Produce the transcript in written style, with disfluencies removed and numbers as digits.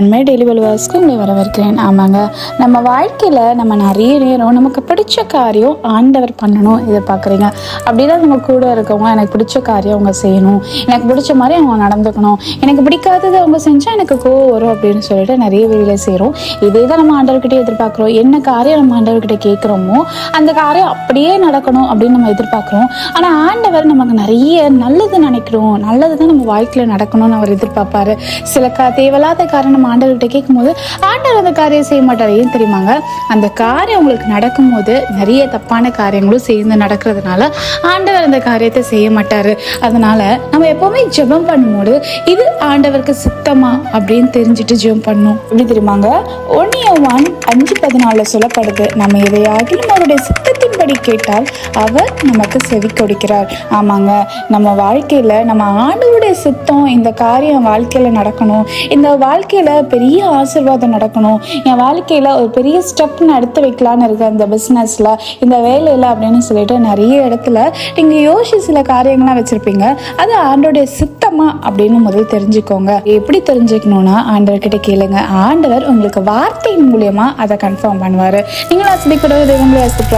உண்மை டெய்லி வலுவாஸ்க்கு உங்களை வரவேற்கிறேன். ஆமாங்க, நம்ம வாழ்க்கையில் நம்ம நிறைய நேரம் நமக்கு பிடிச்ச காரியம் ஆண்டவர் பண்ணணும் எதிர்பார்க்குறீங்க. அப்படிதான் நம்ம கூட இருக்கவங்க எனக்கு பிடிச்ச காரியம் அவங்க செய்யணும், எனக்கு பிடிச்ச மாதிரி அவங்க நடந்துக்கணும், எனக்கு பிடிக்காதது அவங்க செஞ்சால் எனக்கு கோவம் வரும் அப்படின்னு சொல்லிட்டு நிறைய வேலையை செய்கிறோம். இதே தான் நம்ம ஆண்டவர்கிட்ட எதிர்பார்க்குறோம். என்ன காரியம் நம்ம ஆண்டவர்கிட்ட கேட்குறோமோ அந்த காரியம் அப்படியே நடக்கணும் அப்படின்னு நம்ம எதிர்பார்க்குறோம். ஆனால் ஆண்டவர் நமக்கு நிறைய நல்லது நினைக்கிறோம், நல்லது தான் நம்ம வாழ்க்கையில் நடக்கணும்னு அவர் எதிர்பார்ப்பாரு. சில தேவையில்லாத காரணம் ஆண்டவர்கிட்ட கேட்கும்போது ஆண்டவர் அந்த காரியம் செய்ய மாட்டார். ஏன் தெரியுமாங்க? அந்த காரியம் உங்களுக்கு நடக்கும்போது நிறைய தப்பான காரியங்களும் சேர்ந்து நடக்கிறதுனால ஆண்டவர் அந்த காரியத்தை செய்ய மாட்டாரு. அதனால நம்ம எப்பவுமே ஜெபம் பண்ணும்போது இது ஆண்டவருக்கு சித்தமா அப்படின்னு தெரிஞ்சுட்டு ஜெபம் பண்ணணும். எப்படி தெரியுமாங்க? 1 யோவான் 5:14 சொல்லப்படுது, நம்ம எதையாகிலும் அவருடைய சித்தத்தின்படி கேட்டால் அவர் நமக்கு செவி கொடுக்கிறார். ஆமாங்க, நம்ம வாழ்க்கையில நம்ம ஆண்டவருடைய சித்தம், இந்த காரியம் வாழ்க்கையில நடக்கணும், இந்த வாழ்க்கையில பெரிய ஆசீர்வாதம் நடக்கணும், என் வாழ்க்கையில ஒரு பெரிய ஸ்டெப் நான் எடுத்து வைக்கலான்னு இருக்கு அந்த பிஸ்னஸ்ல, இந்த வேலையில அப்படின்னு சொல்லிட்டு நிறைய இடத்துல நீங்க யோசிச்சு சில காரியங்கள்லாம் வச்சிருப்பீங்க. அது ஆண்டவருடைய சித்தமா அப்படின்னு முதல் தெரிஞ்சுக்கோங்க. எப்படி தெரிஞ்சுக்கணும்னா ஆண்டவர்கிட்ட கேளுங்க. ஆண்டவர் உங்களுக்கு வார்த்தை மூலியமா அதை கன்ஃபார்ம் பண்ணுவாரு. நீங்களும் ஆசிரியப்படுவது உங்களை ஆசிரியர்